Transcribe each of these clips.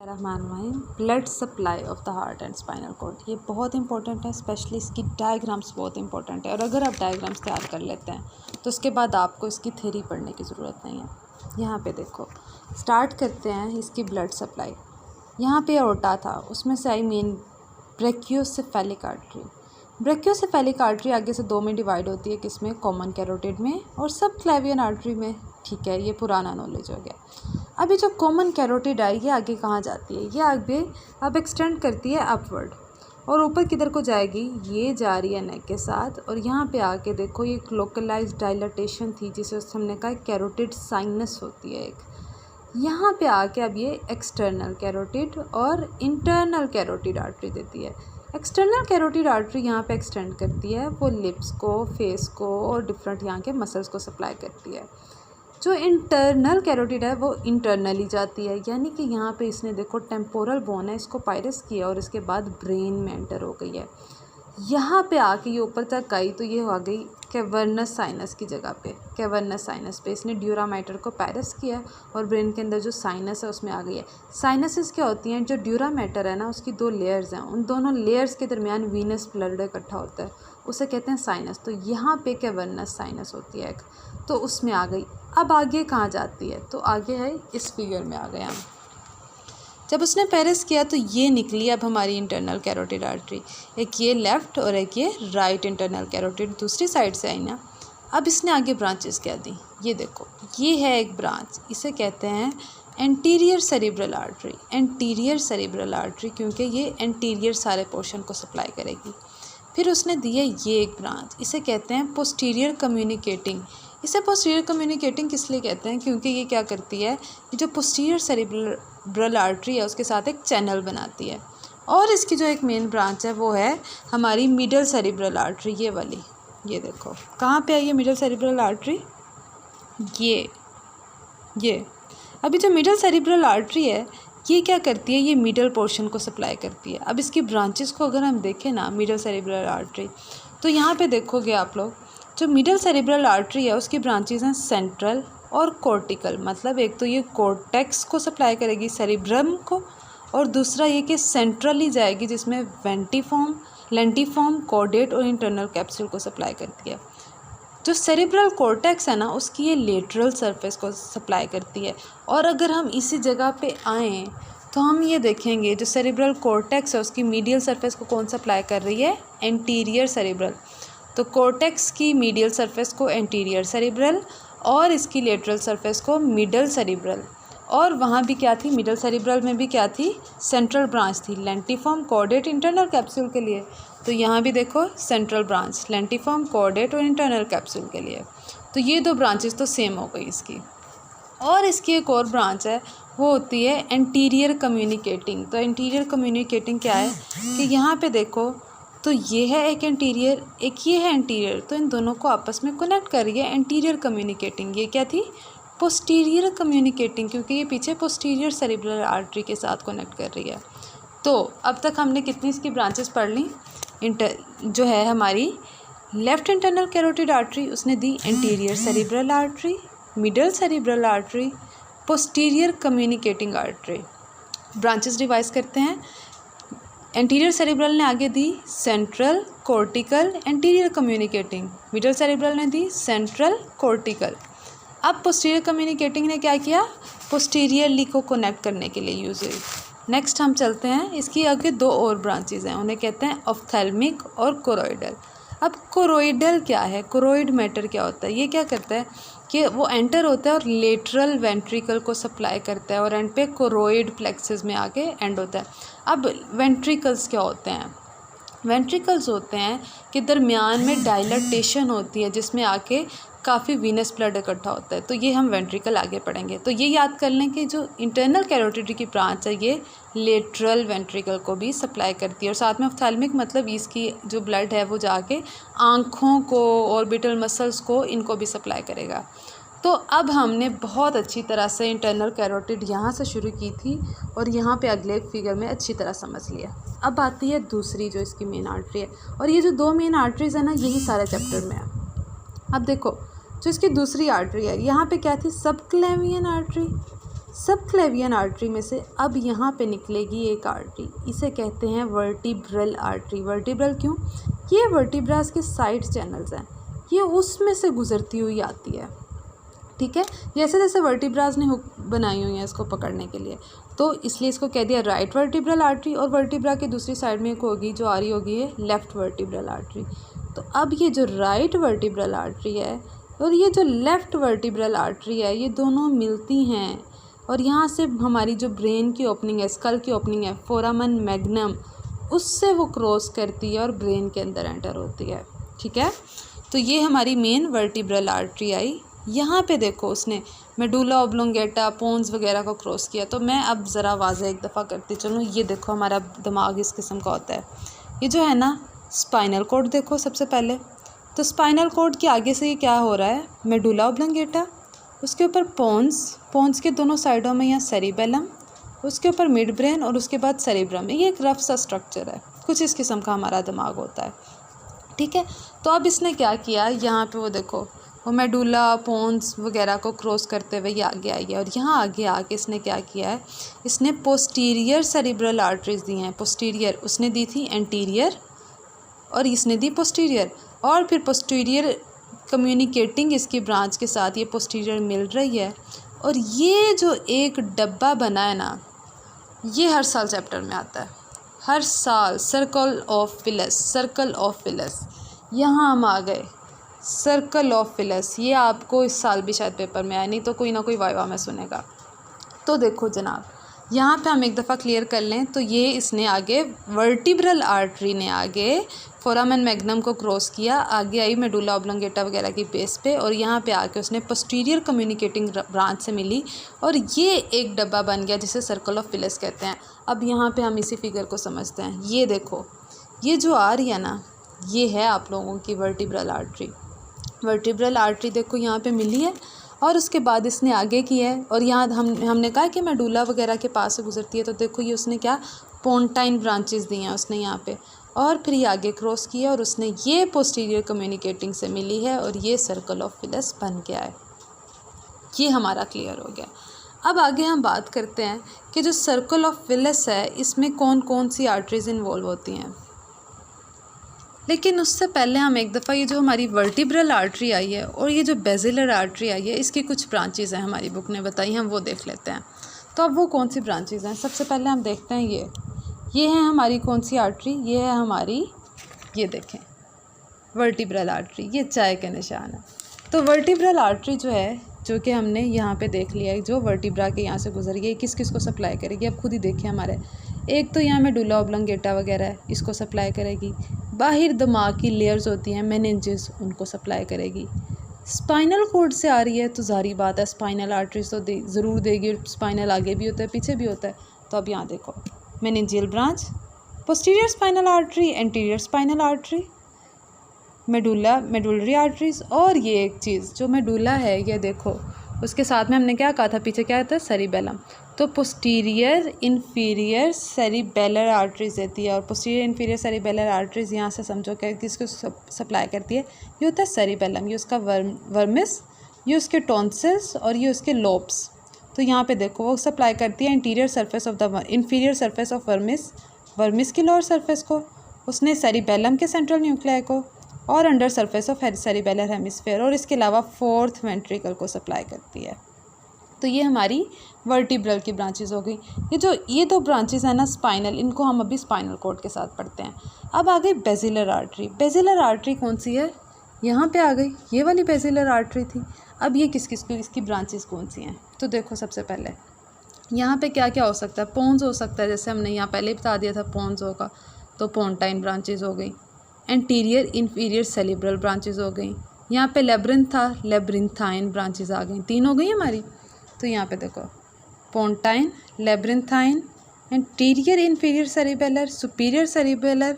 Rahman blood supply of the heart and spinal cord, ये बहुत important है। स्पेशली इसकी डायग्राम्स बहुत इंपॉर्टेंट है, और अगर आप डायग्राम्स तैयार कर लेते हैं तो उसके बाद आपको इसकी थ्योरी पढ़ने की ज़रूरत नहीं है। यहाँ पे देखो, स्टार्ट करते हैं इसकी ब्लड सप्लाई। यहाँ पे एओर्टा था, उसमें से आई main brachiocephalic artery. Brachiocephalic artery आगे से दो में डिवाइड होती है, किसमें? कॉमन कैरोटिड में और सब क्लेवियन आर्टरी में। ठीक है, ये पुराना नॉलेज हो गया। अभी जो कॉमन कैरोटिड है ये आगे कहाँ जाती है? ये आगे अब एक्सटेंड करती है अपवर्ड, और ऊपर किधर को जाएगी? ये जा रही है नेक के साथ, और यहाँ पे आके देखो ये एक लोकलाइज्ड डायलाटेशन थी जिसे हमने कहा कैरोटिड साइनस होती है एक। यहाँ पे आके अब ये एक्सटर्नल कैरोटिड और इंटरनल कैरोटिड आर्टरी देती है। एक्सटर्नल कैरोटिड आर्टरी यहाँ पे एक्सटेंड करती है, वो लिप्स को, फेस को और डिफरेंट यहाँ के मसल्स को सप्लाई करती है। जो इंटरनल कैरोटिड है वो इंटरनली जाती है, यानी कि यहाँ पे इसने देखो टेम्पोरल बोन है, इसको पायरस किया और इसके बाद ब्रेन में एंटर हो गई है। यहाँ पे आके ये ऊपर तक आई तो ये आ गई कैवर्नस साइनस की जगह पे। कैवर्नस साइनस पे इसने ड्यूरा मैटर को पायरस किया और ब्रेन के अंदर जो साइनस है उसमें आ गई है। साइनसेस क्या होती हैं? जो ड्यूरा मैटर है ना, उसकी दो लेयर्स हैं, उन दोनों लेयर्स के दरमियान वीनस ब्लड इकट्ठा होता है, उसे कहते हैं साइनस। तो यहाँ पे कैवर्नस साइनस होती है एक, तो उसमें आ गई। अब आगे कहाँ जाती है? तो आगे है इस फिगर में आ गया। जब उसने पायरस किया तो ये निकली अब हमारी इंटरनल कैरोटिड आर्टरी, एक ये लेफ़्ट और एक ये राइट इंटरनल कैरोटिड दूसरी साइड से आई ना। अब इसने आगे ब्रांचेस क्या दी? ये देखो, ये है एक ब्रांच, इसे कहते हैं anterior cerebral artery. Anterior cerebral artery क्योंकि ये एंटीरियर सारे पोर्शन को सप्लाई करेगी। फिर उसने दी है ये एक ब्रांच, इसे कहते हैं पोस्टीरियर कम्युनिकेटिंग। इसे पोस्टीरियर कम्युनिकेटिंग किस लिए कहते हैं? क्योंकि ये क्या करती है, ये जो पोस्टीरियर सेरिब्रल आर्टरी है उसके साथ एक चैनल बनाती है। और इसकी जो एक मेन ब्रांच है वो है हमारी मिडल सेरिब्रल आर्टरी, ये वाली। ये देखो कहाँ पे आई है मिडल सेरिब्रल आर्टरी? ये अभी जो मिडल सेरिब्रल आर्टरी है ये क्या करती है? ये मिडल पोर्शन को सप्लाई करती है। अब इसकी ब्रांचेस को अगर हम देखें ना, मिडल सेरिब्रल आर्टरी, तो यहाँ पे देखोगे आप लोग, जो मिडल सेरिब्रल आर्टरी है उसकी ब्रांचेस हैं सेंट्रल और कॉर्टिकल। मतलब एक तो ये कॉर्टेक्स को सप्लाई करेगी, सेरिब्रम को, और दूसरा ये कि सेंट्रली जाएगी जिसमें वेंटिफॉर्म, लेंटिफॉर्म, कॉर्डेट और इंटरनल कैप्सूल को सप्लाई करती है। जो सेरिब्रल कॉर्टेक्स है ना, उसकी ये लेटरल सरफेस को सप्लाई करती है। और अगर हम इसी जगह पे आएँ तो हम ये देखेंगे जो सेरिब्रल कॉर्टेक्स है उसकी मीडियल सरफेस को कौन सप्लाई कर रही है? Anterior cerebral. तो कॉर्टेक्स की मीडियल सरफेस को एंटीरियर सेरिब्रल और इसकी लेटरल सरफेस को मिडल सेरिब्रल। और वहाँ भी क्या थी? मिडल सेरिब्रल में भी क्या थी? सेंट्रल ब्रांच थी, लेंटिफॉर्म, कॉर्डेट, इंटरनल कैप्सूल के लिए। तो यहाँ भी देखो सेंट्रल ब्रांच, लेंटिफॉर्म, कॉर्डेट और इंटरनल कैप्सूल के लिए। तो ये दो ब्रांचेस तो सेम हो गई इसकी। और इसकी एक और ब्रांच है, वो होती है एंटीरियर कम्युनिकेटिंग। तो एंटीरियर कम्युनिकेटिंग क्या है कि यहाँ पे देखो, तो ये है एक एंटीरियर, एक ये है एंटीरियर, तो इन दोनों को आपस में कनेक्ट कर रही है एंटीरियर कम्युनिकेटिंग। ये क्या थी? पोस्टीरियर कम्युनिकेटिंग, क्योंकि ये पीछे पोस्टीरियर सेरिब्रल आर्टरी के साथ कनेक्ट कर रही है। तो अब तक हमने कितनी इसकी ब्रांचेस पढ़ ली? जो है हमारी लेफ़्ट इंटरनल कैरोटिड आर्टरी, उसने दी anterior cerebral artery, middle cerebral artery, posterior communicating artery. Branches revise करते हैं। एंटीरियर सेरिब्रल ने आगे the central, cortical, anterior communicating. Middle cerebral ने दी सेंट्रल, कॉर्टिकल। अब पोस्टीरियर कम्युनिकेटिंग ने क्या किया? पोस्टीरियरली को कनेक्ट करने के लिए यूज़ हुई। नेक्स्ट हम चलते हैं, इसकी आगे दो और ब्रांचेस हैं, उन्हें कहते हैं ऑप्थेल्मिक और कोरोइडल। अब कोरोइडल क्या है? कोरोइड मैटर क्या होता है? ये क्या करता है कि वो एंटर होता है और लेटरल वेंट्रिकल को सप्लाई करता है, और एंड पे कोरोइड प्लेक्सस में आके एंड होता है। अब वेंट्रिकल्स क्या होते हैं? वेंट्रिकल्स होते हैं कि दरमियान में डायलाटेशन होती है जिसमें आके काफ़ी वीनस ब्लड इकट्ठा होता है। तो ये हम वेंट्रिकल आगे पढ़ेंगे। तो ये याद कर लें कि जो इंटरनल कैरोटिड की ब्रांच है ये लेटरल वेंट्रिकल को भी सप्लाई करती है, और साथ में ऑप्थेल्मिक मतलब इसकी जो ब्लड है वो जाके आँखों को, ऑर्बिटल मसल्स को, इनको भी सप्लाई करेगा। तो अब हमने बहुत अच्छी तरह से इंटरनल कैरोटिड यहाँ से शुरू की थी और यहाँ पे अगले फिगर में अच्छी तरह समझ लिया। अब आती है दूसरी जो इसकी मेन आर्टरी है, और ये जो दो मेन आर्टरीज़ है ना, यही सारे चैप्टर में है। अब देखो जो इसकी दूसरी आर्टरी है, यहाँ पे क्या थी? सब क्लेवियन आर्टरी। सबक्लेवियन आर्टरी में से अब यहाँ पे निकलेगी एक आर्टरी, इसे कहते हैं वर्टिब्रल आर्टरी। वर्टिब्रल क्यों? ये वर्टिब्रास के साइड चैनल्स हैं, ये उसमें से गुजरती हुई आती है, ठीक है। जैसे जैसे वर्टिब्रास ने हुक बनाई हुई हैं इसको पकड़ने के लिए, तो इसलिए इसको कह दिया राइट वर्टिब्रल आर्टरी। और वर्टिब्रा की दूसरी साइड में एक होगी जो आ रही होगी ये लेफ़्ट वर्टिब्रल आर्टरी। तो अब ये जो राइट वर्टिब्रल आर्टरी है और ये जो लेफ़्ट वर्टिब्रल आर्टरी है, ये दोनों मिलती हैं और यहाँ से हमारी जो ब्रेन की ओपनिंग है, स्कल की ओपनिंग है, फोरामन मैग्नम, उससे वो क्रॉस करती है और ब्रेन के अंदर एंटर होती है, ठीक है। तो ये हमारी मेन वर्टिब्रल आर्टरी आई। यहाँ पे देखो उसने मेडुला ऑब्लोंगेटा, पोन्स वगैरह को क्रॉस किया। तो मैं अब ज़रा वाज़े एक दफ़ा करती चलूँ। ये देखो हमारा दिमाग इस किस्म का होता है। ये जो है ना स्पाइनल कॉर्ड, देखो सबसे पहले तो स्पाइनल कॉर्ड के आगे से ये क्या हो रहा है, मेडुला ऑब्लोंगेटा, उसके ऊपर पोन्स के दोनों साइडों में यहाँ सेरिबेलम, उसके ऊपर मिड ब्रेन और उसके बाद सेरिब्रम। ये एक रफ सा स्ट्रक्चर है, कुछ इस किस्म का हमारा दिमाग होता है, ठीक है। तो अब इसने क्या किया, यहाँ पे वो देखो वो मेडुला पोन्स वगैरह को क्रॉस करते हुए ये आगे आई है और यहाँ आगे आके इसने क्या किया है, इसने पोस्टीरियर सेरिब्रल आर्टरीज दी हैं। पोस्टीरियर उसने दी थी एंटीरियर और इसने दी पोस्टीरियर, और फिर पोस्टीरियर कम्युनिकेटिंग इसकी ब्रांच के साथ ये पोस्टीरियर मिल रही है। और ये जो एक डब्बा बना है ना, ये हर साल चैप्टर में आता है, हर साल circle of villous, circle of villous, यहाँ हम आ गए, सर्कल ऑफ विलस। ये आपको इस साल भी शायद पेपर में आया, नहीं तो कोई ना कोई वाइवा में सुनेगा। तो देखो जनाब, यहाँ पे हम एक दफ़ा क्लियर कर लें तो ये इसने आगे वर्टिब्रल आर्टरी ने आगे फोरामन मैग्नम को क्रॉस किया, आगे आई मेडुला ऑब्लोंगेटा वगैरह की बेस पे और यहाँ पे आके उसने पोस्टीरियर कम्युनिकेटिंग ब्रांच से मिली और ये एक डब्बा बन गया जिसे सर्कल ऑफ विलस कहते हैं। अब यहाँ पे हम इसी फिगर को समझते हैं। ये देखो, ये जो आ रही है ना, ये है आप लोगों की वर्टिब्रल आर्टरी। वर्टिब्रल आर्टरी देखो यहाँ पे मिली है और उसके बाद इसने आगे किया है और यहाँ हमने कहा कि मेडुला वगैरह के पास से गुजरती है। तो देखो ये उसने क्या पोन्टाइन ब्रांचेस दी हैं उसने यहाँ पे, और फिर ये आगे क्रॉस किया और उसने ये पोस्टीरियर कम्युनिकेटिंग से मिली है और ये सर्कल ऑफ विलस बन गया है। ये हमारा क्लियर हो गया। अब आगे हम बात करते हैं कि जो सर्कल ऑफ विलस है इसमें कौन कौन सी आर्टरीज इन्वॉल्व होती हैं। लेकिन उससे पहले हम एक दफ़ा ये जो हमारी वर्टिब्रल आर्टरी आई है और ये जो बेसिलर आर्टरी आई है, इसकी कुछ ब्रांचेज़ हैं हमारी बुक ने बताई, हम वो देख लेते हैं। तो अब वो कौन सी ब्रांचेज़ हैं, सबसे पहले हम देखते हैं ये है हमारी कौन सी आर्टरी, ये है हमारी, ये देखें वर्टिब्रल आर्टरी, ये चाय के निशान है। तो वर्टिब्रल आर्टरी जो है, जो कि हमने यहाँ पे देख लिया है, जो वर्टिब्रा के यहाँ से गुजर गई, किस किस को सप्लाई करेगी अब खुद ही देखिए हमारे। एक तो यहाँ मेडुला ऑब्लोंगेटा वगैरह है, इसको सप्लाई करेगी। बाहर दिमाग की लेयर्स होती हैं मेनिंजेस, उनको सप्लाई करेगी। स्पाइनल कॉर्ड से आ रही है तो जारी बात है स्पाइनल आर्टरीज तो ज़रूर देगी। स्पाइनल आगे भी होता है पीछे भी होता है। तो अब यहाँ देखो, meningeal branch, posterior spinal artery, anterior spinal artery, medullary arteries, और ये एक चीज़ जो मेडुला है, ये देखो उसके साथ में हमने क्या कहा था, पीछे क्या था, सेरिबेलम। तो पोस्टीरियर इन्फीरियर सेरिबेलर आर्टरीज देती है और पोस्टीरियर इन्फीरियर सेरिबेलर आर्टरीज यहाँ से समझो क्या किसको सप्लाई करती है, ये होता है सेरिबेलम, ये उसका वर्मिस, ये उसके टॉन्सिल्स और ये उसके लोब्स। तो यहाँ पे देखो वो सप्लाई करती है interior surface of the inferior surface of vermis की लोअर सरफेस को, उसने सेरिबेलम के सेंट्रल न्यूक्लियाई को, और under surface of cerebellar hemisphere, और इसके अलावा फोर्थ वेंट्रिकल को सप्लाई करती है। तो ये हमारी वर्टिब्रल की ब्रांचेस हो गई। ये दो ब्रांचेस हैं ना स्पाइनल, इनको हम अभी स्पाइनल कॉर्ड के साथ पढ़ते हैं। अब आ गई बेसिलर आर्टरी। बेसिलर आर्टरी कौन सी है, यहाँ पे आ गई, ये वाली बेसिलर आर्टरी थी। अब ये किस किस को इसकी ब्रांचेस कौन सी हैं, तो देखो सबसे पहले यहाँ पे क्या क्या हो सकता है, पोन्स हो सकता है, जैसे हमने यहाँ पहले बता दिया था पोन्स होगा, तो पोन्टाइन ब्रांचेस हो गई। एंटीरियर इन्फीरियर सेरिब्रल ब्रांचेस हो गई। यहाँ पे लेब्रिंथ था, लेब्रिंथाइन ब्रांचेस आ गई, 3 हो गई हमारी। तो यहाँ पे देखो pontine, labyrinthine, anterior inferior cerebellar, superior cerebellar.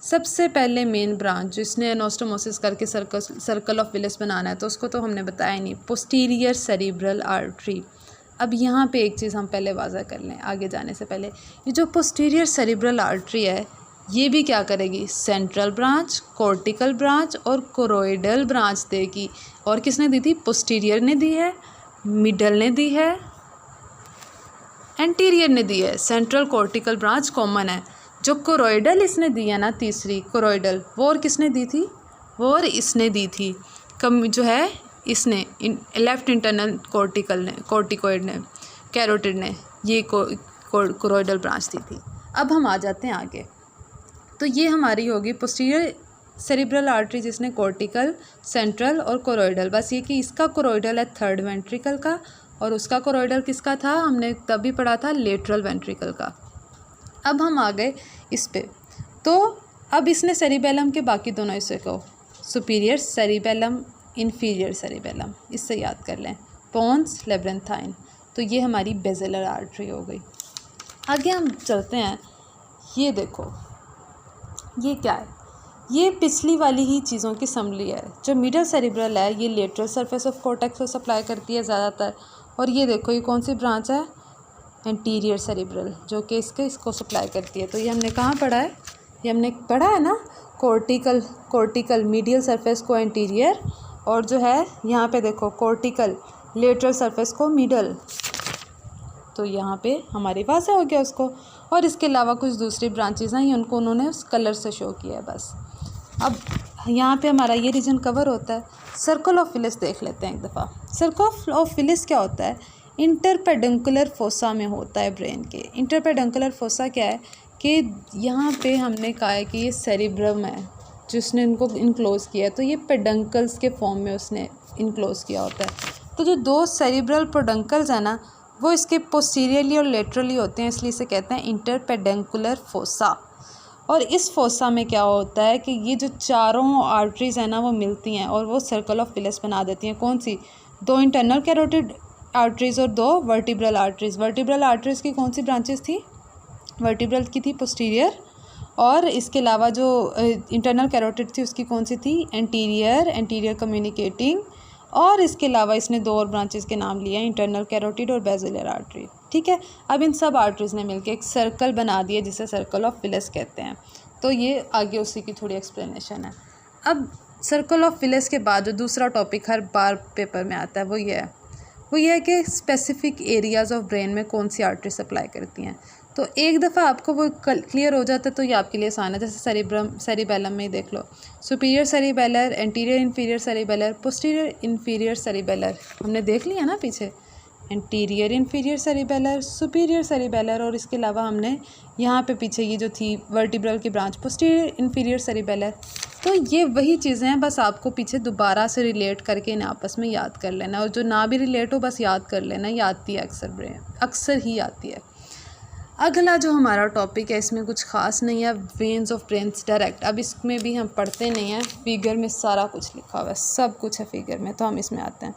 सबसे पहले मेन ब्रांच जिसने एनास्टोमोसिस करके सर्कल ऑफ विलस बनाना है, तो उसको तो हमने बताया नहीं, पोस्टीरियर सेरिब्रल आर्टरी। अब यहाँ पे एक चीज़ हम पहले वाज़ा कर लें आगे जाने से पहले, ये जो पोस्टीरियर सेरिब्रल आर्टरी है ये भी क्या करेगी, सेंट्रल ब्रांच, कॉर्टिकल ब्रांच और कोरोइडल ब्रांच देगी। और किसने दी थी, पोस्टीरियर ने दी है, मिडल ने दी है, एंटीरियर ने दी है, सेंट्रल कॉर्टिकल ब्रांच कॉमन है। जो कोरोइडल इसने दी है ना, तीसरी कोरोइडल, वो और किसने दी थी, वो और इसने दी थी, कम जो है इसने लेफ्ट इंटरनल कॉर्टिकल ने, कॉर्टिकोइड ने, कैरोटिड ने ये कोरोइडल ब्रांच दी थी। अब हम आ जाते हैं आगे। तो ये हमारी होगी पोस्टीरियर सेरिब्रल आर्टरी, जिसने कॉर्टिकल, सेंट्रल और कोरोइडल। बस ये कि इसका कोरोइडल है थर्ड वेंट्रिकल का और उसका कोरोइडल किसका था, हमने तभी पढ़ा था लेटरल वेंट्रिकल का। अब हम आ गए इस पे। तो अब इसने सेरिबेलम के बाकी दोनों हिस्से को, सुपीरियर सेरिबेलम, इन्फीरियर सेरिबेलम, इससे याद कर लें, पोन्स, लेब्रेंथाइन। तो ये हमारी बेसिलर आर्टरी हो गई। आगे हम चलते हैं। ये देखो, ये क्या है, ये पिछली वाली ही चीज़ों की समरी है। जो मिडल सेरिब्रल है ये लेटरल सरफेस ऑफ कॉर्टेक्स को सप्लाई करती है ज़्यादातर। और ये देखो, ये कौन सी ब्रांच है, एंटीरियर सेरिब्रल, जो कि इसको सप्लाई करती है। तो ये हमने कहाँ पढ़ा है, ये हमने पढ़ा है ना, कॉर्टिकल मीडियल सरफेस को एंटीरियर, और जो है यहाँ पे देखो कॉर्टिकल लेटरल सरफेस को मिडल। तो यहाँ पे हमारे पास हो गया उसको। और इसके अलावा कुछ दूसरी ब्रांचेज हैं, उनको उन्होंने उस कलर से शो किया है बस। अब यहाँ पे हमारा ये रीजन कवर होता है। सर्कल ऑफ विलिस देख लेते हैं एक दफ़ा। सर्कल ऑफ विलिस क्या होता है, इंटरपेडुंकुलर फोसा में होता है ब्रेन के। इंटरपेडुंकुलर फोसा क्या है कि यहाँ पे हमने कहा है कि ये सेरिब्रम है जिसने इनको इनक्लोज़ किया है, तो ये पेडंकल्स के फॉर्म में उसने इनक्लोज़ किया होता है। तो जो दो सेरिब्रल पेडंकल्स हैं ना, वो इसके पोस्टीरियरली और लेटरली होते हैं, इसलिए इसे कहते हैं इंटरपेडुंकुलर फोसा। और इस फोसा में क्या होता है कि ये जो चारों आर्टरीज़ हैं ना, वो मिलती हैं और वो सर्कल ऑफ विलिस बना देती हैं। कौन सी, दो इंटरनल कैरोटिड आर्टरीज़ और दो वर्टिब्रल आर्टरीज़। वर्टिब्रल आर्टरीज़ की कौन सी ब्रांचेस थी, वर्टिब्रल की थी पोस्टीरियर, और इसके अलावा जो इंटरनल कैरोटिड थी उसकी कौन सी थी, एंटीरियर कम्युनिकेटिंग। और इसके अलावा इसने दो और ब्रांचेस के नाम लिए हैं, इंटरनल कैरोटिड और बेसिलर आर्टरी। ठीक है, अब इन सब आर्टरीज़ ने मिलकर एक सर्कल बना दिया जिसे सर्कल ऑफ विलिस कहते हैं। तो ये आगे उसी की थोड़ी एक्सप्लेनेशन है। अब सर्कल ऑफ विलिस के बाद जो दूसरा टॉपिक हर बार पेपर में आता है वो ये है कि स्पेसिफिक एरियाज़ ऑफ ब्रेन में कौन सी आर्टरी सप्लाई करती हैं। तो एक दफ़ा आपको वो क्लियर हो जाता है तो ये आपके लिए आसान है। जैसे सेरिबेलम में ही देख लो, superior cerebellar, anterior inferior cerebellar, posterior inferior cerebellar, हमने देख लिया ना पीछे, anterior inferior cerebellar, superior cerebellar, और इसके अलावा हमने यहाँ पे पीछे ये जो थी वर्टिब्रल की ब्रांच पोस्टीरियर इन्फीरियर सेरिबेलर। तो ये वही चीज़ें हैं, बस आपको पीछे दोबारा से रिलेट करके इन्हें आपस में याद कर लेना, और जो ना भी रिलेट हो बस याद कर लेना, ये आती है अक्सर ही आती है। अगला जो हमारा टॉपिक है इसमें कुछ ख़ास नहीं है, वेन्स ऑफ ब्रेन्स डायरेक्ट। अब इसमें भी हम पढ़ते नहीं हैं, फिगर में सारा कुछ लिखा हुआ है, सब कुछ है फिगर में, तो हम इसमें आते हैं।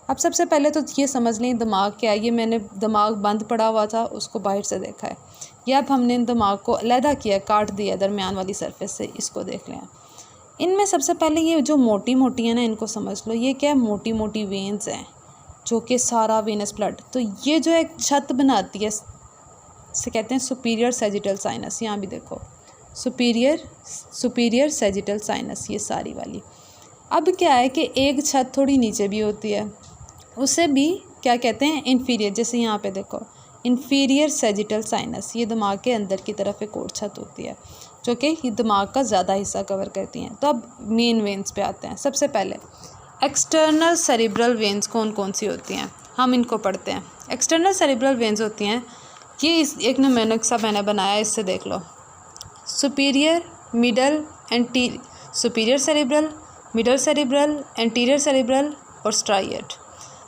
अब सबसे पहले तो ये समझ लें दिमाग क्या है। ये मैंने दिमाग बंद पड़ा हुआ था, उसको बाहर से देखा है। ये अब हमने इन दिमाग को अलहदा किया, काट दिया दरमियान वाली सरफेस से, इसको देख लें। इनमें सबसे पहले ये जो मोटी मोटी है ना, इनको समझ लो। ये क्या है, मोटी मोटी वेन्स हैं जो कि सारा वेनस ब्लड, तो ये जो एक छत बनाती है इसे कहते हैं सुपीरियर सैजिटल साइनस। यहाँ भी देखो सुपीरियर सैजिटल साइनस, ये सारी वाली। अब क्या है कि एक छत थोड़ी नीचे भी होती है, उसे भी क्या कहते हैं, इन्फीरियर। जैसे यहाँ पे देखो इन्फीरियर सैजिटल साइनस, ये दिमाग के अंदर की तरफ एक और छत होती है जो कि ये दिमाग का ज़्यादा हिस्सा कवर करती हैं। तो अब मेन वेन्स पे आते हैं। सबसे पहले एक्सटर्नल सेरिब्रल वेन्स कौन कौन सी होती हैं, हम इनको पढ़ते हैं। एक्सटर्नल सेरिब्रल वेन्स होती हैं, ये इस एक नमूना सा मैंने बनाया, इससे देख लो, superior middle superior cerebral, middle cerebral, anterior cerebral और स्ट्राइएट।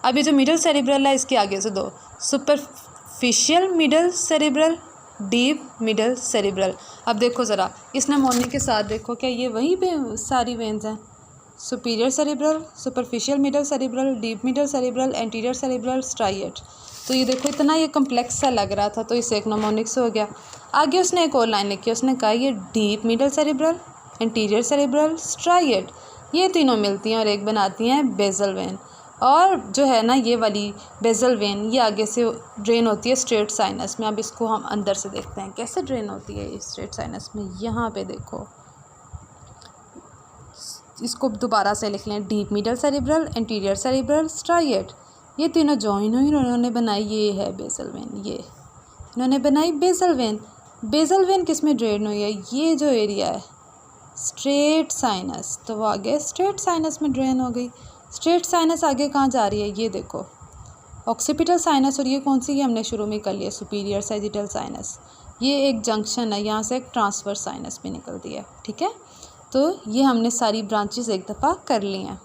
अब ये जो मिडल सेरिब्रल है इसके आगे से दो, superficial middle cerebral, deep middle cerebral. अब देखो ज़रा इस नमूने के साथ देखो, क्या ये वहीं पे सारी वेन्स हैं, superior cerebral, superficial middle cerebral, deep middle cerebral, anterior cerebral, striate. तो ये देखो इतना ये कम्प्लेक्स सा लग रहा था, तो इसे एक नमोनिक से हो गया। आगे उसने एक और लाइन लिखी, उसने कहा ये deep middle cerebral, anterior cerebral, striate, ये तीनों मिलती हैं और एक बनाती हैं बेसल वेन। और जो है ना ये वाली बेसल वेन, ये आगे से ड्रेन होती है स्ट्रेट साइनस में। अब इसको हम अंदर से देखते हैं कैसे ड्रेन होती है ये स्ट्रेट साइनस में। यहाँ पे देखो, इसको दोबारा से लिख लें, deep middle cerebral, anterior cerebral, striate, ये तीनों जॉइन हुई उन्होंने बनाई, ये है बेसल वेन। ये इन्होंने बनाई बेसल वेन। बेसल वेन किस में ड्रेन हुई है? ये जो एरिया है स्ट्रेट साइनस, तो वो आगे स्ट्रेट साइनस में ड्रेन हो गई। स्ट्रेट साइनस आगे कहाँ जा रही है? ये देखो ऑक्सीपिटल साइनस, और ये कौन सी है हमने शुरू में कर लिया, सुपीरियर सैजिटल साइनस। ये एक जंक्शन है, यहाँ से एक ट्रांसवर्स साइनस भी निकलती है। ठीक है, तो ये हमने सारी ब्रांचेस एक दफ़ा कर ली हैं,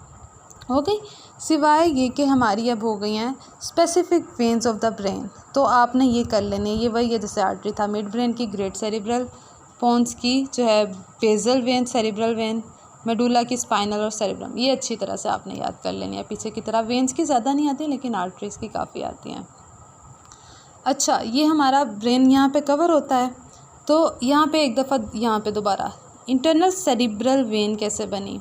हो गई। सिवाय ये कि हमारी अब हो गई हैं specific veins of the brain, तो आपने ये कर लेने, ये वही है जैसे आर्टरी था मिड ब्रेन की, ग्रेट सेरिब्रल, पोन्स की जो है basal vein, cerebral vein, medulla की स्पाइनल और सेरिब्रम, ये अच्छी तरह से आपने याद कर लेनी है। पीछे की तरह वेन्स की ज़्यादा नहीं आती लेकिन आर्टरीज़ की काफ़ी आती हैं। अच्छा, ये हमारा ब्रेन यहाँ पे कवर होता है, तो यहाँ पे एक दफ़ा यहाँ पे दोबारा इंटरनल सेरिब्रल वेन कैसे बनी?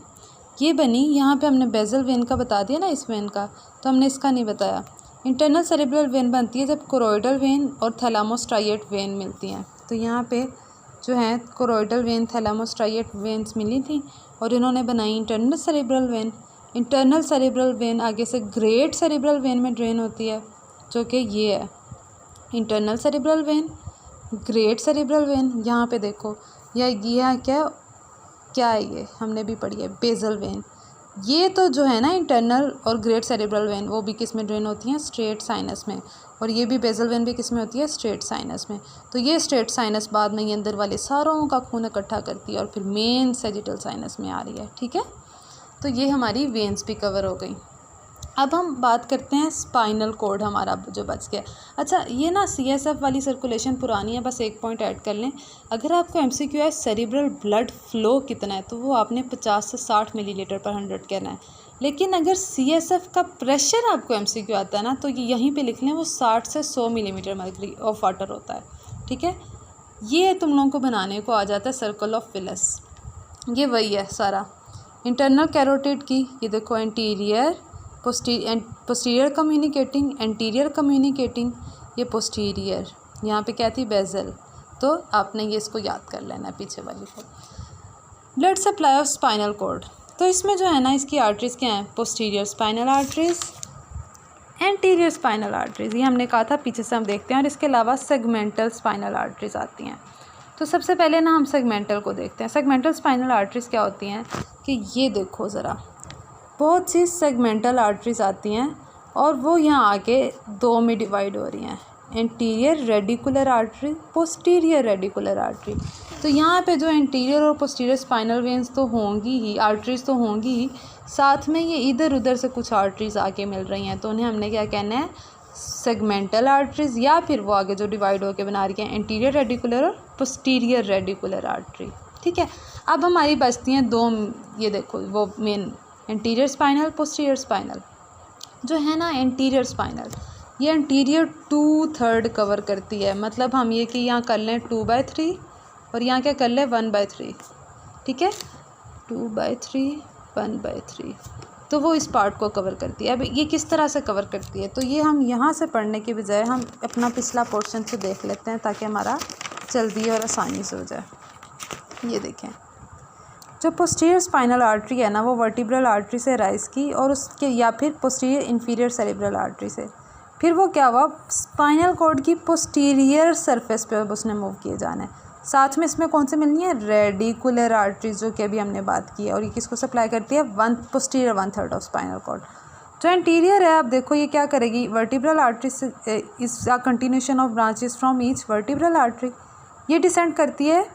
ये बनी, यहाँ पे हमने बेसल वेन का बता दिया ना, इस वेन का, तो हमने इसका नहीं बताया। इंटरनल सेरिब्रल वेन बनती है जब कोरोइडल वेन और थैलामोस्ट्राइएट वेन मिलती हैं। तो यहाँ पे जो है कोरोइडल वेन, थैलामोस्ट्राइएट वेन्स मिली थी और इन्होंने बनाई internal cerebral when. Internal cerebral when आगे से ग्रेट सेरिब्रल वेन में ड्रेन होती है, जो कि ये है internal cerebral when, great cerebral when. यहाँ पे देखो यह क्या है, ये हमने भी पढ़ी है बेसल वेन। ये तो जो है ना इंटरनल और ग्रेट सेरिब्रल वेन, वो भी किस में ड्रेन होती हैं? स्ट्रेट साइनस में। और ये भी बेसल वेन भी किस में होती है? स्ट्रेट साइनस में। तो ये स्ट्रेट साइनस बाद में ये अंदर वाले सारों का खून इकट्ठा करती है और फिर मेन सैजिटल साइनस में आ रही है। ठीक है, तो ये हमारी वेन्स भी कवर हो गई। अब हम बात करते हैं स्पाइनल कोड हमारा जो बच गया। अच्छा, ये ना CSF वाली सर्कुलेशन पुरानी है, बस एक पॉइंट ऐड कर लें। अगर आपको MCQ है सेरिब्रल ब्लड फ्लो कितना है, तो वो आपने 50 से 60 मिलीलीटर पर 100 कहना है। लेकिन अगर CSF का प्रेशर आपको MCQ आता है ना, तो ये यहीं पे लिख लें, वो 60 से 100 मिलीमीटर मर्करी ऑफ वाटर होता है। ठीक है, ये तुम लोगों को बनाने को आ जाता है सर्कल ऑफ विलस। ये वही है सारा। इंटरनल कैरोटिड की ये देखो anterior, posterior communicating, anterior communicating, ये पोस्टीरियर, यहाँ पे क्या थी? बेसल। तो आपने ये इसको याद कर लेना है पीछे वाली को। Blood supply of spinal cord, तो इसमें जो है ना इसकी आर्टरीज़ क्या हैं? Posterior spinal arteries, anterior spinal arteries, ये हमने कहा था पीछे से हम देखते हैं। और इसके अलावा सेगमेंटल स्पाइनल आर्टरीज़ आती हैं। तो सबसे पहले ना हम सेगमेंटल को देखते हैं। सेगमेंटल स्पाइनल आर्टरीज़ क्या होती हैं कि ये देखो ज़रा, बहुत सी सेगमेंटल आर्टरीज़ आती हैं और वो यहाँ आके दो में डिवाइड हो रही हैं, anterior radicular artery, posterior radicular artery. तो यहाँ पे जो एंटीरियर और पोस्टीरियर स्पाइनल वेन्स तो होंगी ही, आर्टरीज़ तो होंगी ही, साथ में ये इधर उधर से कुछ आर्टरीज़ आके मिल रही हैं, तो उन्हें हमने क्या कहना है? सेगमेंटल आर्टरीज़, या फिर वो आगे जो डिवाइड होकर बना रही हैं एंटीरियर रेडिकुलर और पोस्टीरियर रेडिकुलर आर्टरी। ठीक है, अब हमारी बचती हैं दो, ये देखो वो main anterior spinal, posterior spinal. जो है ना एंटीरियर स्पाइनल, ये एंटीरियर 2/3 कवर करती है। मतलब हम ये कि यहाँ कर लें 2/3 और यहाँ क्या कर लें 1/3। ठीक है, 2/3 1/3, तो वो इस पार्ट को कवर करती है। अब ये किस तरह से कवर करती है, तो ये हम यहाँ से पढ़ने के बजाय हम अपना पिछला पोर्शन से देख लेते हैं ताकि हमारा जल्दी और आसानी से हो जाए। ये देखें, जो पोस्टीरियर स्पाइनल आर्टरी है ना, वो वर्टिब्रल आर्टरी से राइज की और उसके, या फिर पोस्टीरियर इन्फीरियर सेरिब्रल आर्टरी से, फिर वो क्या हुआ, स्पाइनल कॉर्ड की पोस्टीरियर सरफेस पे उसने मूव किए जाना है। साथ में इसमें कौन से मिलनी है? रेडिकुलर आर्टरीज, जो कि अभी हमने बात की है। और ये किसको सप्लाई करती है? Posterior 1/3 of spinal cord. जो इंटीरियर है, आप देखो ये क्या करेगी, वर्टिब्रल आर्टरी से is a continuation of branches from each vertebral artery. ये डिसेंड करती है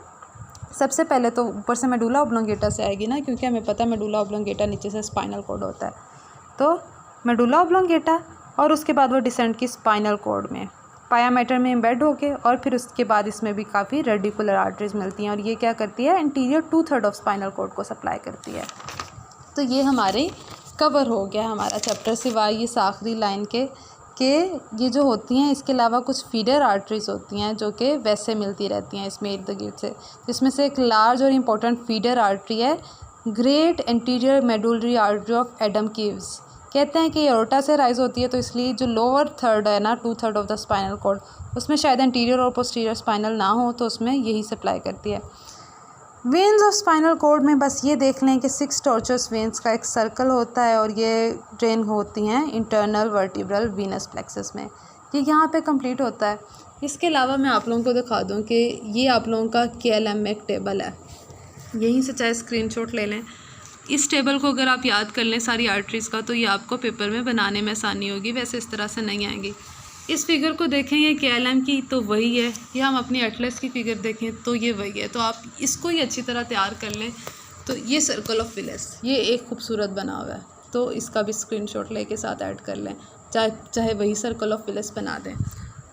सबसे पहले तो ऊपर से मेडुला ऑब्लोंगेटा से आएगी ना, क्योंकि हमें पता है मेडुला ऑब्लोंगेटा नीचे से स्पाइनल कॉर्ड होता है, तो मेडुला ऑब्लोंगेटा, और उसके बाद वो डिसेंड की स्पाइनल कॉर्ड में, पायामेटर में एम्बेड होके, और फिर उसके बाद इसमें भी काफ़ी रेडिकुलर आर्टरीज मिलती हैं और ये क्या करती है? इंटीरियर 2/3 ऑफ स्पाइनल कॉर्ड को सप्लाई करती है। तो ये हमारे कवर हो गया हमारा चैप्टर, सिवाय ये आखिरी लाइन के ये जो होती हैं, इसके अलावा कुछ फीडर आर्टरीज होती हैं जो कि वैसे मिलती रहती हैं इसमें इर्द गिर्द से, जिसमें से एक लार्ज और इम्पोर्टेंट फीडर आर्टरी है great anterior medullary artery of Adamkiewicz. कहते हैं कि एओर्टा से राइज होती है, तो इसलिए जो लोअर थर्ड है ना, 2/3 ऑफ द स्पाइनल कॉर्ड, उसमें शायद एंटीरियर और पोस्टीरियर स्पाइनल ना हो, तो उसमें यही सप्लाई करती है। वेन्स ऑफ स्पाइनल कॉर्ड में बस ये देख लें कि 6 टॉर्चस वेन्स का एक सर्कल होता है और ये ड्रेन होती हैं इंटरनल वर्टिब्रल वीनस प्लेक्सस में। ये यहाँ पे कंप्लीट होता है। इसके अलावा मैं आप लोगों को दिखा दूं कि ये आप लोगों का KLM में एक टेबल है, यहीं से चाहे स्क्रीनशॉट ले लें। इस टेबल को अगर आप याद कर लें सारी आर्टरीज़ का, तो ये आपको पेपर में बनाने में आसानी होगी, वैसे इस तरह से नहीं आएंगी। इस फिगर को देखें, ये KLM की तो वही है, ये हम अपनी एटलस की फिगर देखें तो ये वही है। तो आप इसको ही अच्छी तरह तैयार कर लें। तो ये सर्कल ऑफ विलिस ये एक खूबसूरत बना हुआ है, तो इसका भी स्क्रीनशॉट लेके साथ ऐड कर लें, चाहे वही सर्कल ऑफ विलिस बना दें।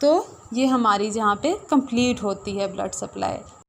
तो ये हमारी जहाँ पे कंप्लीट होती है ब्लड सप्लाई।